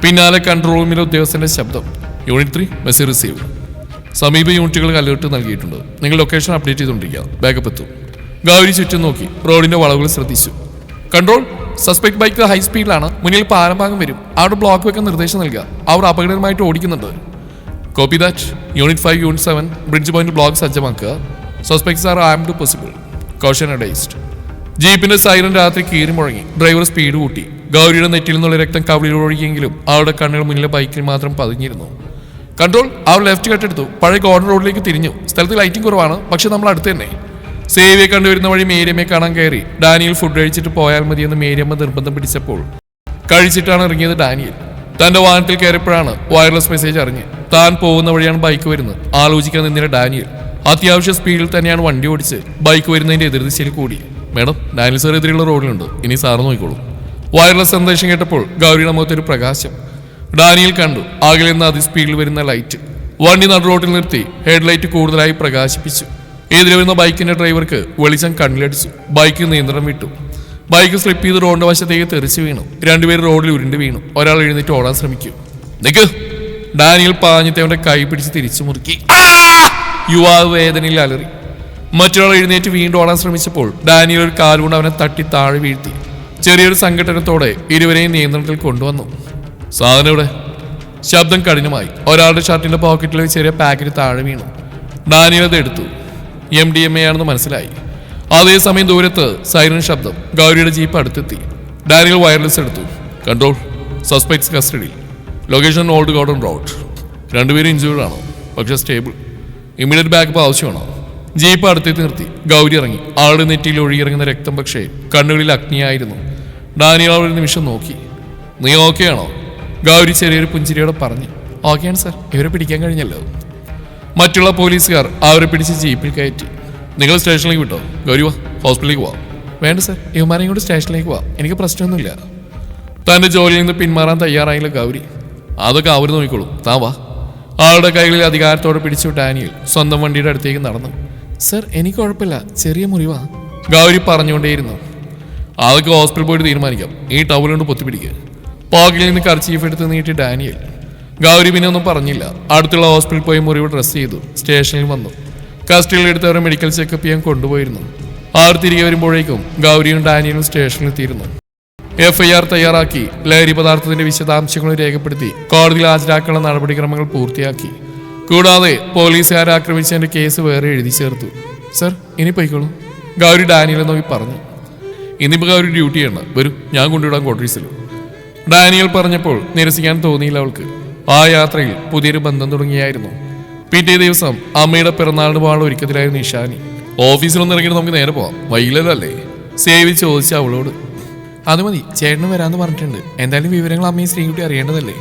പിന്നാലെ കൺട്രോൾ റൂമിലെ ഉദ്യോഗസ്ഥന്റെ ശബ്ദം. Unit 3 message receive. സമീപ യൂണിറ്റുകൾക്ക് അലേർട്ട് നൽകിയിട്ടുണ്ട്. നിങ്ങൾ ലൊക്കേഷൻ അപ്ഡേറ്റ് ചെയ്തുകൊണ്ടിരിക്കുക. ബാക്കപ്പ് എത്തും. ഗൗരി ചുറ്റും നോക്കി റോഡിന്റെ വളവുകൾ ശ്രദ്ധിച്ചു. കൺട്രോൾ, സസ്പെക്ട് ബൈക്ക് ഹൈ സ്പീഡിലാണ്. മുന്നിൽ പാലം ഭാഗം വരും. അവിടെ ബ്ലോക്ക് വെക്കാൻ നിർദ്ദേശം നൽകുക. അവർ അപകടകരമായിട്ട് ഓടിക്കുന്നുണ്ട്. Copy that. Unit 5 unit 7 bridge point block സജ്ജമാക്കുക. Suspects are armed possible. Caution advised. ജീപ്പിന്റെ സൈറൻ രാത്രി കീറി മുഴങ്ങി. ഡ്രൈവർ സ്പീഡ് കൂട്ടി. ഗൗരിയുടെ നെറ്റിൽ നിന്നുള്ള രക്തം കവിളിൽ ഒഴുകിയെങ്കിലും അവരുടെ കണ്ണുകൾ മുന്നിലെ ബൈക്കിൽ മാത്രം പതിഞ്ഞിരുന്നു. കൺട്രോൾ, അവർ ലെഫ്റ്റ് കട്ടെടുത്തു. പഴയ ഗോൾഡൻ റോഡിലേക്ക് തിരിഞ്ഞു. സ്ഥലത്ത് ലൈറ്റിംഗ് കുറവാണ്, പക്ഷെ നമ്മൾ അടുത്ത് തന്നെ. സേവിയെ കണ്ടുവരുന്ന വഴി മേരിയമ്മയെ കാണാൻ കയറി. ഡാനിയൽ ഫുഡ് കഴിച്ചിട്ട് പോയാൽ മതിയെന്ന് മേരിയമ്മ നിർബന്ധം പിടിച്ചപ്പോൾ കഴിച്ചിട്ടാണ് ഇറങ്ങിയത് ഡാനിയൽ. തന്റെ വാഹനത്തിൽ കയറിയപ്പോഴാണ് വയർലെസ് മെസ്സേജ് അറിഞ്ഞ്. താൻ പോകുന്ന വഴിയാണ് ബൈക്ക് വരുന്നത്. ആലോചിക്കാൻ നിന്നിട്ട് ഡാനിയൽ അത്യാവശ്യ സ്പീഡിൽ തന്നെയാണ് വണ്ടി ഓടിച്ച് ബൈക്ക് വരുന്നതിന്റെ എതിർദിശയിൽ കൂടി. മേഡം, ഡാനിയൽ സാർ എതിരെയുള്ള റോഡിലുണ്ട്, ഇനി സാറ് നോക്കിക്കോളൂ. വയർലെസ് സന്ദേശം കേട്ടപ്പോൾ ഗൗരിയുടെ മുഖത്തൊരു പ്രകാശം. ഡാനിയൽ കണ്ടു അകലിൽ നിന്ന് അതിസ്പീഡിൽ വരുന്ന ലൈറ്റ്. വണ്ടി നടു റോഡിൽ നിർത്തി ഹെഡ്ലൈറ്റ് കൂടുതലായി പ്രകാശിപ്പിച്ചു. എതിരെ വരുന്ന ബൈക്കിന്റെ ഡ്രൈവർക്ക് വെളിച്ചം കണ്ണിലടിച്ചു. ബൈക്ക് നിയന്ത്രണം വിട്ടു. ബൈക്ക് സ്ലിപ്പ് ചെയ്ത് റോഡിന്റെ വശത്തേക്ക് തെറിച്ചു വീണു. 2 പേര് റോഡിൽ ഉരുണ്ട് വീണു. ഒരാൾ എഴുന്നേറ്റ് ഓടാൻ ശ്രമിക്കും. നിക്ക്! ഡാനിയൽ പാഞ്ഞിട്ട് അവന്റെ കൈ പിടിച്ച് തിരിച്ചു മുറുക്കി. യുവാവ് വേദനയിൽ അലറി. മറ്റൊരാൾ എഴുന്നേറ്റ് വീണ്ടും ഓടാൻ ശ്രമിച്ചപ്പോൾ ഡാനിയൽ ഒരു കാലുകൊണ്ട് അവനെ തട്ടി താഴെ വീഴ്ത്തി. ചെറിയൊരു സംഘടനത്തോടെ ഇരുവരെയും നിയന്ത്രണത്തിൽ കൊണ്ടുവന്നു. സാധനം ഇവിടെ. ശബ്ദം കഠിനമായി. ഒരാളുടെ ഷർട്ടിന്റെ പോക്കറ്റിൽ ചെറിയ പാക്കറ്റ് താഴെ വീണു. ഡാനിയൽ അത് എടുത്തു. MDMA ആണെന്ന് മനസ്സിലായി. അതേസമയം ദൂരത്ത് സൈറൻ ശബ്ദം. ഗൗരിയുടെ ജീപ്പ് അടുത്തെത്തി. ഡാനിയൽ വയർലെസ് എടുത്തു. കൺട്രോൾ, സസ്പെക്ട്സ് കസ്റ്റഡിയിൽ. Location old Goddard road. 2 പേരും ഇഞ്ചുവേർഡ് ആണ്, പക്ഷെ സ്റ്റേബിൾ. ഇമ്മീഡിയറ്റ് ബാക്കപ്പ് ആവശ്യമാണോ? ജീപ്പ് അടുത്തേക്ക് നിർത്തി. ഗൗരി ഇറങ്ങി. ആളുടെ നെറ്റിയിൽ ഒഴുകിയിറങ്ങുന്ന രക്തം പക്ഷേ കണ്ണുകളിൽ അഗ്നിയായിരുന്നു. ഡാനിയൽ ഒരു നിമിഷം നോക്കി. നീ ഓക്കെ ആണോ? ഗൗരി ചെറിയൊരു പുഞ്ചിരിയോടെ പറഞ്ഞു. ഓക്കെയാണ് സാർ, ഇവരെ പിടിക്കാൻ കഴിഞ്ഞല്ലോ. മറ്റുള്ള പോലീസുകാർ അവരെ പിടിച്ച് ജീപ്പിൽ കയറ്റി. നിങ്ങൾ സ്റ്റേഷനിലേക്ക് വിട്ടോ? ഗൗരി വാ, ഹോസ്പിറ്റലിലേക്ക് പോവാം. വേണ്ട സാർ, ഇവന്മാരെയും കൊണ്ട് സ്റ്റേഷനിലേക്ക് പോവാം. എനിക്ക് പ്രശ്നമൊന്നുമില്ല. തന്റെ ജോലിയിൽ നിന്ന് പിന്മാറാൻ തയ്യാറായില്ല ഗൗരി. അതൊക്കെ അവർ നോക്കിക്കോളൂ, താ വാ. ആളുടെ കൈകളിൽ അധികാരത്തോടെ പിടിച്ചു ഡാനിയൽ സ്വന്തം വണ്ടിയുടെ അടുത്തേക്ക് നടന്നു. സർ, എനിക്ക് കുഴപ്പമില്ല, ചെറിയ മുറിവാ. ഗൗരി പറഞ്ഞുകൊണ്ടേയിരുന്നു. അതൊക്കെ ഹോസ്പിറ്റലിൽ പോയിട്ട് തീരുമാനിക്കാം. ഈ ടവൽ കൊണ്ട് പൊത്തിപ്പിടിക്കുക. പോക്കറ്റിൽ നിന്ന് കർച്ചീഫ് എടുത്ത് നീട്ടി ഡാനിയൽ. ഗൗരി പിന്നെ ഒന്നും പറഞ്ഞില്ല. അടുത്തുള്ള ഹോസ്പിറ്റലിൽ പോയി മുറിവ് ഡ്രസ് ചെയ്തു. സ്റ്റേഷനിൽ വന്നു. കസ്റ്റഡിയിൽ എടുത്തവരെ മെഡിക്കൽ ചെക്കപ്പ് ചെയ്യാൻ കൊണ്ടുപോയിരുന്നു. അവർ തിരികെ വരുമ്പോഴേക്കും ഗൗരിയും ഡാനിയലും സ്റ്റേഷനിൽ എത്തിയിരുന്നു. FIR തയ്യാറാക്കി ലഹരി പദാർത്ഥത്തിന്റെ വിശദാംശങ്ങൾ രേഖപ്പെടുത്തി കോടതിയിൽ ഹാജരാക്കാനുള്ള നടപടിക്രമങ്ങൾ പൂർത്തിയാക്കി. കൂടാതെ പോലീസുകാരെ ആക്രമിച്ചതിന്റെ കേസ് വേറെ എഴുതി ചേർത്തു. സർ, ഇനി പോയിക്കോളൂ, ഗൗരി ഡാനിയലെ നോക്കി പറഞ്ഞു. ഇന്നിപ്പോൾ ഗൗരി ഡ്യൂട്ടി ചെയ്യണം. വരും, ഞാൻ കൊണ്ടുവിടാൻ ക്വാർട്ടേഴ്സിൽ. ഡാനിയൽ പറഞ്ഞപ്പോൾ നിരസിക്കാൻ തോന്നിയില്ല അവൾക്ക്. ആ യാത്രയിൽ പുതിയൊരു ബന്ധം തുടങ്ങിയായിരുന്നു. പിറ്റേ ദിവസം അമ്മയുടെ പിറന്നാളിന് പോകാനുള്ള ഒരുക്കത്തിലായിരുന്നു ഇഷാനി. ഓഫീസിലൊന്നും ഇറങ്ങിയിട്ട് നമുക്ക് നേരെ പോവാം, വൈകില്ലല്ലേ? സേവി ചോദിച്ച അവളോട്. അത് മതി, ചേട്ടന് വരാമെന്ന് പറഞ്ഞിട്ടുണ്ട്. എന്തായാലും വിവരങ്ങൾ അമ്മയും ശ്രീകുട്ടി അറിയേണ്ടതല്ലേ?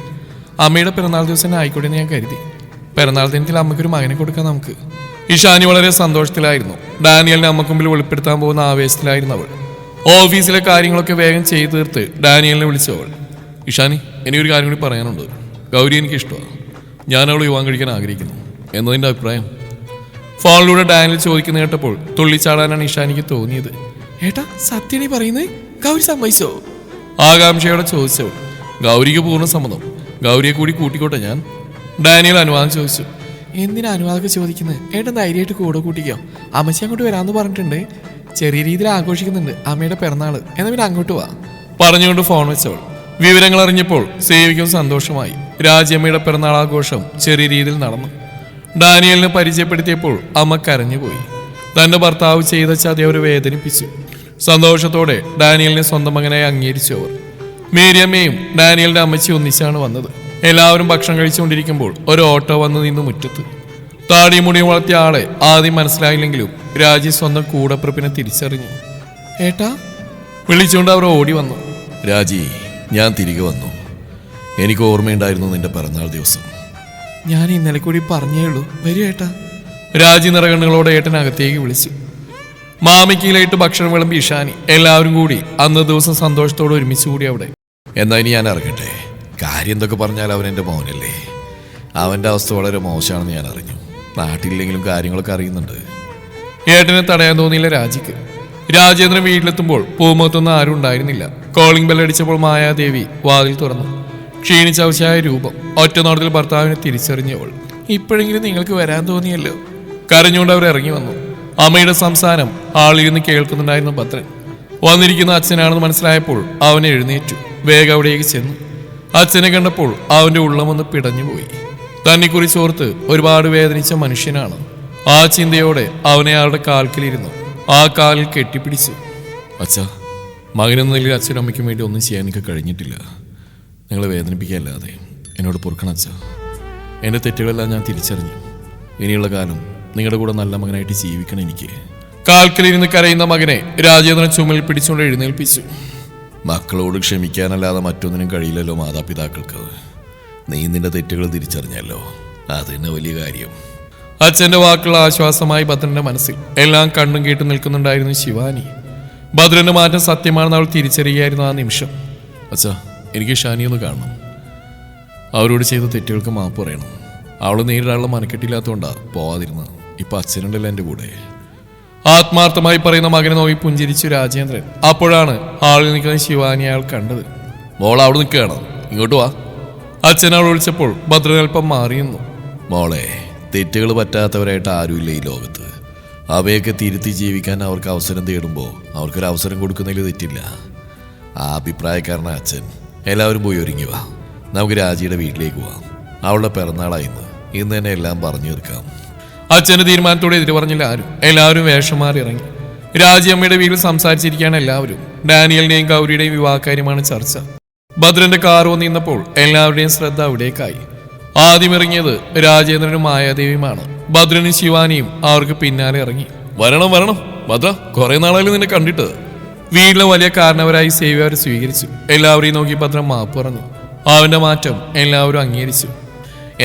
അമ്മയുടെ പിറന്നാൾ ദിവസം ആയിക്കോട്ടെ എന്ന് ഞാൻ കരുതി. പിറന്നാൾ ദിനത്തിൽ അമ്മയ്ക്കൊരു മകനെ കൊടുക്കാം നമുക്ക്. ഇഷാനി വളരെ സന്തോഷത്തിലായിരുന്നു. ഡാനിയലിനെ അമ്മക്ക് മുമ്പിൽ വെളിപ്പെടുത്താൻ പോകുന്ന ആവേശത്തിലായിരുന്നു അവൾ. ഓഫീസിലെ കാര്യങ്ങളൊക്കെ വേഗം ചെയ്തു തീർത്ത് ഡാനിയലിനെ വിളിച്ചു അവൾ. ഇഷാനി, എനിക്കൊരു കാര്യം കൂടി പറയാനുണ്ട്. ഗൗരി എനിക്ക് ഇഷ്ടമാണ്. ഞാൻ അവൾ വിവാഹം കഴിക്കാൻ ആഗ്രഹിക്കുന്നു. എന്നതിൻ്റെ അഭിപ്രായം? ഫോണിലൂടെ ഡാനിയൽ ചോദിക്കുന്ന കേട്ടപ്പോൾ തുള്ളിച്ചാടാനാണ് ഇഷാനിക്ക് തോന്നിയത്. ഏട്ടാ, സത്യനി പറയുന്നത്? ഗൗരി സമ്മതിച്ചോ? ആകാംക്ഷയോടെ ചോദിച്ചവൾ. ഗൗരിക്ക് പൂർണ്ണ സമ്മതം. ഗൗരിയെ കൂടി കൂട്ടിക്കോട്ടെ ഞാൻ. ഡാനിയൽ അനുവാദം ചോദിച്ചു. എന്തിനാ അനുവാദമൊക്കെ ചോദിക്കുന്നത്? ഏട്ടൻ ധൈര്യമായിട്ട് കൂടെ കൂട്ടിക്കോ. അമ്മച്ചി അങ്ങോട്ട് വരാമെന്ന് പറഞ്ഞിട്ടുണ്ട്. ചെറിയ രീതിയിൽ ആഘോഷിക്കുന്നുണ്ട് അമ്മയുടെ പിറന്നാള്. എന്നാൽ പിന്നെ അങ്ങോട്ട് വാ. പറഞ്ഞുകൊണ്ട് ഫോൺ വെച്ചവൾ. വിവരങ്ങൾ അറിഞ്ഞപ്പോൾ സേവിക്കും സന്തോഷമായി. രാജ്യമ്മയുടെ പിറന്നാൾ ആഘോഷം ചെറിയ രീതിയിൽ നടന്നു. ഡാനിയലിനെ പരിചയപ്പെടുത്തിയപ്പോൾ അമ്മ കരഞ്ഞുപോയി. തന്റെ ഭർത്താവ് ചെയ്ത ചതി അവരെ വേദനിപ്പിച്ചു. സന്തോഷത്തോടെ ഡാനിയലിനെ സ്വന്തം മകനായി അംഗീകരിച്ചു അവർ. മേരിയമ്മയും ഡാനിയലിന്റെ അമ്മച്ചി ഒന്നിച്ചാണ് വന്നത്. എല്ലാവരും ഭക്ഷണം കഴിച്ചുകൊണ്ടിരിക്കുമ്പോൾ ഒരു ഓട്ടോ വന്നു നിന്നു മുറ്റത്ത്. താടി മുടി വളർത്തിയ ആളെ ആദ്യം മനസ്സിലായില്ലെങ്കിലും രാജി സ്വന്തം കൂടപ്പിറപ്പിനെ തിരിച്ചറിഞ്ഞു. ഏട്ടാ വിളിച്ചുകൊണ്ട് അവർ ഓടി വന്നു. രാജി, ഞാൻ തിരികെ വന്നു. എനിക്ക് ഓർമ്മയുണ്ടായിരുന്നു നിന്റെ പിറന്നാൾ ദിവസം. ഞാൻ ഇന്നലെ കൂടി പറഞ്ഞേ ഉള്ളൂ. വരൂ ഏട്ടാ. രാജി നിറകണ്ണുകളോടെ ഏട്ടനകത്തേക്ക് വിളിച്ചു. മാമിക്കയിലായിട്ട് ഭക്ഷണം വിളമ്പി ഇഷാനി എല്ലാവരും കൂടി അന്ന് ദിവസം സന്തോഷത്തോടെ ഒരുമിച്ച് കൂടി അവിടെ. എന്നാ ഇനി ഞാൻ ഇറങ്ങട്ടെ. കാര്യം എന്തൊക്കെ പറഞ്ഞാൽ അവൻ എൻ്റെ മോനല്ലേ. അവൻ്റെ അവസ്ഥ വളരെ മോശമാണെന്ന് ഞാൻ അറിഞ്ഞു. നാട്ടിലെങ്കിലും കാര്യങ്ങളൊക്കെ അറിയുന്നുണ്ട്. ഏട്ടനെ തടയാൻ തോന്നിയില്ല രാജിക്ക്. രാജേന്ദ്രൻ വീട്ടിലെത്തുമ്പോൾ പൂമുഖത്തൊന്നും ആരും ഉണ്ടായിരുന്നില്ല. കോളിംഗ് ബെല്ലടിച്ചപ്പോൾ മായാദേവി വാതിൽ തുറന്നു. ക്ഷീണിച്ചവശയായ രൂപം. ഒറ്റ നോട്ടത്തിൽ ഭർത്താവിനെ തിരിച്ചറിഞ്ഞവൾ. ഇപ്പോഴെങ്കിലും നിങ്ങൾക്ക് വരാൻ തോന്നിയല്ലോ. കരഞ്ഞുകൊണ്ട് അവർ ഇറങ്ങി വന്നു. അമ്മയുടെ സംസാരം ആളിരുന്ന് കേൾക്കുന്നുണ്ടായിരുന്നു ഭദ്രൻ. വന്നിരിക്കുന്ന അച്ഛനാണെന്ന് മനസ്സിലായപ്പോൾ അവൻ എഴുന്നേറ്റു. വേഗം അവിടേക്ക് ചെന്നു. അച്ഛനെ കണ്ടപ്പോൾ അവന്റെ ഉള്ളമൊന്ന് പിടഞ്ഞുപോയി. തന്നെക്കുറിച്ച് ഓർത്ത് ഒരുപാട് വേദനിച്ച മനുഷ്യനാണ്. ആ ചിന്തയോടെ അവനെ അയാളുടെ കാൽക്കലിരുന്നു. ആ കാലിൽ കെട്ടിപ്പിടിച്ചു. അച്ഛാ, മകനെന്ന നിലയിൽ അച്ഛനും അമ്മയ്ക്കും വേണ്ടി ഒന്നും ചെയ്യാൻ എനിക്ക് കഴിഞ്ഞിട്ടില്ല. നിങ്ങളെ വേദനിപ്പിക്കാല്ലാതെ എന്നോട് പൊറുക്കണം അച്ഛാ. എൻ്റെ തെറ്റുകളെല്ലാം ഞാൻ തിരിച്ചറിഞ്ഞു. ഇനിയുള്ള കാലം നിങ്ങളുടെ കൂടെ നല്ല മകനായിട്ട് ജീവിക്കണം എനിക്ക്. കാൽക്കലിരുന്ന് കരയുന്ന മകനെ രാജേന്ദ്രൻ ചുമലിൽ പിടിച്ചുകൊണ്ട് എഴുന്നേൽപ്പിച്ചു. മക്കളോട് ക്ഷമിക്കാനല്ലാതെ മറ്റൊന്നിനും കഴിയില്ലല്ലോ മാതാപിതാക്കൾക്ക്. നീ നിന്റെ തെറ്റുകൾ തിരിച്ചറിഞ്ഞല്ലോ, അത് തന്നെ വലിയ കാര്യം. അച്ഛന്റെ വാക്കുകൾ ആശ്വാസമായി ഭദ്രന്റെ മനസ്സിൽ. എല്ലാം കണ്ടും കേട്ടും നിൽക്കുന്നുണ്ടായിരുന്നു ശിവാനി. ഭദ്രന്റെ മാറ്റം സത്യമാണെന്ന് അവൾ തിരിച്ചറിയായിരുന്നു ആ നിമിഷം. അച്ഛാ, എനിക്ക് ഷാനിയൊന്ന് കാണണം. അവരോട് ചെയ്ത തെറ്റുകൾക്ക് മാപ്പ് പറയണം. അവൾ നേരിടാനുള്ള മനക്കെട്ടില്ലാത്തതുകൊണ്ടാണ് പോവാതിരുന്നത്. ഇപ്പം അച്ഛനുണ്ടല്ലോ എൻ്റെ കൂടെ. ആത്മാർത്ഥമായി പറയുന്ന മകനെ നോക്കി പുഞ്ചിരിച്ചു രാജേന്ദ്രൻ. അപ്പോഴാണ് ആളിൽ നിൽക്കുന്ന ശിവാനി അയാൾ കണ്ടത്. മോൾ അവിടെ നിൽക്കുകയാണ്, ഇങ്ങോട്ട് വാ. അച്ഛൻ അവൾ വിളിച്ചപ്പോൾ ഭദ്രൻ അല്പം മാറിയുന്നു. മോളെ, തെറ്റുകൾ പറ്റാത്തവരായിട്ട് ആരുമില്ല ഈ ലോകത്ത്. അവയൊക്കെ തിരുത്തി ജീവിക്കാൻ അവർക്ക് അവസരം തേടുമ്പോൾ അവർക്കൊരു അവസരം കൊടുക്കുന്നതിൽ തെറ്റില്ല. ആ അഭിപ്രായക്കാരനാ അച്ഛൻ. എല്ലാവരും പോയി ഒരുങ്ങി വാ, നമുക്ക് രാജിയുടെ വീട്ടിലേക്ക് പോവാം. അവളുടെ പിറന്നാളായിന്ന്. ഇന്ന് തന്നെ എല്ലാം പറഞ്ഞു തീർക്കാം. അച്ഛന്റെ തീരുമാനത്തോടെ എതിര് പറഞ്ഞില്ല ആരും. എല്ലാവരും വേഷം മാറി ഇറങ്ങി. രാജിയമ്മയുടെ വീട്ടിൽ സംസാരിച്ചിരിക്കുകയാണ് എല്ലാവരും. ഡാനിയലിന്റെയും ഗൗരിയുടെയും വിവാഹകാര്യമാണ് ചർച്ച. ഭദ്രന്റെ കാർ വന്നിരുന്നപ്പോൾ എല്ലാവരുടെയും ശ്രദ്ധ അവിടേക്കായി. ആദ്യം ഇറങ്ങിയത് രാജേന്ദ്രനും മായാദേവിയുമാണ്. ഭദ്രനും ശിവാനിയും അവർക്ക് പിന്നാലെ ഇറങ്ങി. വരണം വരണം ഭദ്ര, കുറെ നാളായാലും നിന്നെ കണ്ടിട്ട്. വീട്ടിലെ വലിയ കാരണവരായി സേവ്യ അവരെ സ്വീകരിച്ചു. എല്ലാവരെയും നോക്കി ഭദ്രൻ മാപ്പ് പറഞ്ഞു. അവന്റെ മാറ്റം എല്ലാവരും അംഗീകരിച്ചു.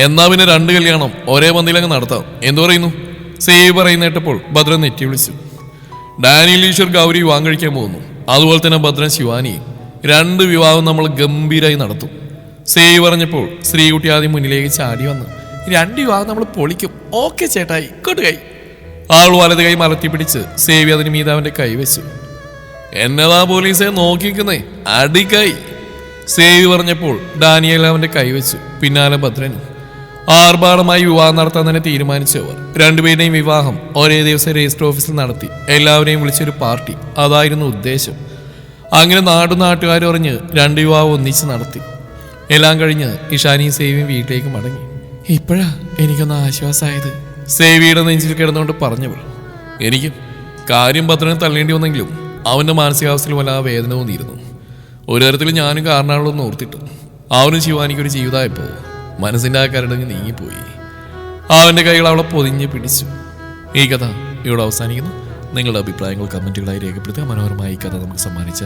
എന്നാ പിന്നെ 2 കല്യാണം ഒരേ പന്തിലങ്ങ് നടത്താം, എന്തു പറയുന്നു? സേവ് പറയുന്നിട്ടപ്പോൾ ഭദ്രൻ നെറ്റി വിളിച്ചു. ഡാനിയൽ ഈശ്വർ ഗൗരി വിവാഹം കഴിക്കാൻ പോകുന്നു. അതുപോലെ തന്നെ ഭദ്രൻ ശിവാനിയും. 2 വിവാഹം നമ്മൾ ഗംഭീരായി നടത്തും. സേവ് പറഞ്ഞപ്പോൾ ശ്രീകുട്ടി ആദ്യം മുന്നിലേക്ക് ചാടി വന്നു. 2 വിവാഹം നമ്മൾ പൊളിക്കും. ഓക്കെ ചേട്ടായി, ഇങ്ങോട്ട് കൈ. ആൾ വലത് കൈ മലത്തി പിടിച്ച് സേവി അതിന് മീത അവന്റെ കൈ വെച്ചു. എന്നതാ പോലീസെ നോക്കിക്കുന്നേ, അടിക്കായി. സേവി പറഞ്ഞപ്പോൾ ഡാനിയൽ അവന്റെ കൈ വെച്ചു. പിന്നാലെ ഭദ്രനും. ആർഭാടമായി വിവാഹം നടത്താൻ തന്നെ തീരുമാനിച്ചവർ. 2 പേരുടെയും വിവാഹം ഒരേ ദിവസം രജിസ്റ്റർ ഓഫീസിൽ നടത്തി. എല്ലാവരെയും വിളിച്ചൊരു പാർട്ടി, അതായിരുന്നു ഉദ്ദേശം. അങ്ങനെ നാട്ടുകാരും അറിഞ്ഞ് 2 വിവാഹം ഒന്നിച്ച് നടത്തി. എല്ലാം കഴിഞ്ഞ് ഇഷാനിയും സേവിയും വീട്ടിലേക്ക് മടങ്ങി. ഇപ്പോഴാ എനിക്കൊന്ന് ആശ്വാസമായത്, സേവിയുടെ നെഞ്ചിൽ കിടന്നുകൊണ്ട് പറഞ്ഞവൾ. എനിക്കും കാര്യം ഭദ്രനെ തള്ളേണ്ടി വന്നെങ്കിലും അവൻ്റെ മാനസികാവസ്ഥയിൽ വല്ലാതെ വേദന തോന്നിയിരുന്നു. ഒരു തരത്തിൽ ഞാനും കാരണമാണല്ലോ എന്ന് ഓർത്തിട്ടു. അവനും ശിവാനിക്കൊരു ജീവിതമായപ്പോൾ മനസ്സിൻ്റെ ആ കരടങ്ങ് നീങ്ങിപ്പോയി. അവൻ്റെ കൈകൾ അവളെ പൊതിഞ്ഞ് പിടിച്ചു. ഈ കഥ ഇവിടെ അവസാനിക്കുന്നു. നിങ്ങളുടെ അഭിപ്രായങ്ങൾ കമൻറ്റുകളായി രേഖപ്പെടുത്തുക. മനോഹരമായി ഈ കഥ നമുക്ക് സമ്മാനിച്ച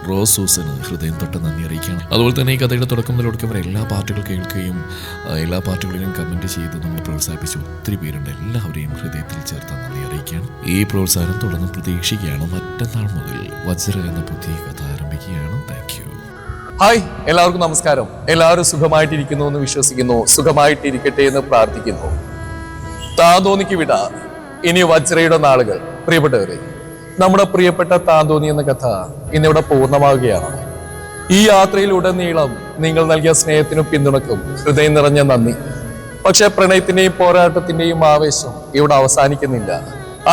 റോസ് സൂസന് ഹൃദയം തൊട്ട് നന്ദി അറിയിക്കണം. അതുപോലെ തന്നെ ഈ കഥയുടെ തുടക്കം മുതൽ ഒടുക്കം വരെ എല്ലാ പാട്ടുകൾ കേൾക്കുകയും എല്ലാ പാട്ടുകളിലും കമൻറ്റ് ചെയ്ത് നമ്മൾ പ്രോത്സാഹിപ്പിച്ച് ഒത്തിരി പേരുണ്ട്. എല്ലാവരെയും ഹൃദയത്തിൽ ചേർത്ത് നന്ദി അറിയിക്കുകയാണ്. ഈ പ്രോത്സാഹനം തുടർന്ന് പ്രതീക്ഷിക്കുകയാണ്. മറ്റന്നാൾ മുതൽ വജ്ര എന്ന പുതിയ കഥ ആരംഭിക്കുകയാണ്. Thank you. ഹായ്, എല്ലാവർക്കും നമസ്കാരം. എല്ലാവരും സുഖമായിട്ടിരിക്കുന്നു എന്ന് വിശ്വസിക്കുന്നു. സുഖമായിട്ടിരിക്കട്ടെ എന്ന് പ്രാർത്ഥിക്കുന്നു. താന്തോന്നിക്ക് വിട, ഇനി വജ്രയുടെ നാളുകൾ. പ്രിയപ്പെട്ടവരെ, നമ്മുടെ പ്രിയപ്പെട്ട താന്തോന്നി എന്ന കഥ ഇന്നിവിടെ പൂർണ്ണമാവുകയാണ്. ഈ യാത്രയിലുടനീളം നിങ്ങൾ നൽകിയ സ്നേഹത്തിനും പിന്തുണക്കും ഹൃദയം നിറഞ്ഞ നന്ദി. പക്ഷെ പ്രണയത്തിന്റെയും പോരാട്ടത്തിന്റെയും ആവേശം ഇവിടെ അവസാനിക്കുന്നില്ല.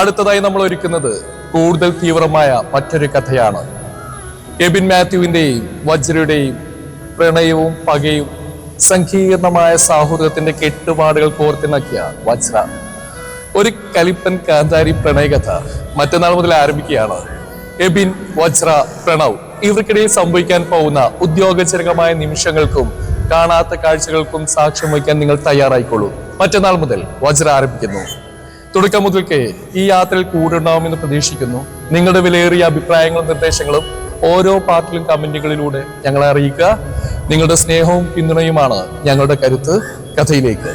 അടുത്തതായി നമ്മൾ ഒരുക്കുന്നത് കൂടുതൽ തീവ്രമായ മറ്റൊരു കഥയാണ്. എബിൻ മാത്യുവിന്റെയും വജ്രയുടെയും പ്രണയവും പകയും സങ്കീർണമായ സൗഹൃദത്തിന്റെ കെട്ടുപാടുകൾ കോർത്തിണക്കിയ വജ്ര, ഒരു കലിപ്പൻ കാന്താരി പ്രണയകഥ മറ്റന്നാൾ മുതൽ ആരംഭിക്കുകയാണ്. എബിൻ, വജ്ര, പ്രണവ് ഇവർക്കിടയിൽ സംഭവിക്കാൻ പോകുന്ന ഉദ്യോഗജനകമായ നിമിഷങ്ങൾക്കും കാണാത്ത കാഴ്ചകൾക്കും സാക്ഷ്യം വഹിക്കാൻ നിങ്ങൾ തയ്യാറായിക്കോളൂ. മറ്റന്നാൾ മുതൽ വജ്ര ആരംഭിക്കുന്നു. തുടക്കം മുതൽക്കേ ഈ യാത്രയിൽ കൂടെ ഉണ്ടാവുമെന്ന് പ്രതീക്ഷിക്കുന്നു. നിങ്ങളുടെ വിലയേറിയ അഭിപ്രായങ്ങളും നിർദ്ദേശങ്ങളും ഓരോ പാർട്ടിലും കമന്റുകളിലൂടെ ഞങ്ങളെ അറിയിക്കുക. നിങ്ങളുടെ സ്നേഹവും പിന്തുണയുമാണ് ഞങ്ങളുടെ കരുത്ത്. കഥയിലേക്ക്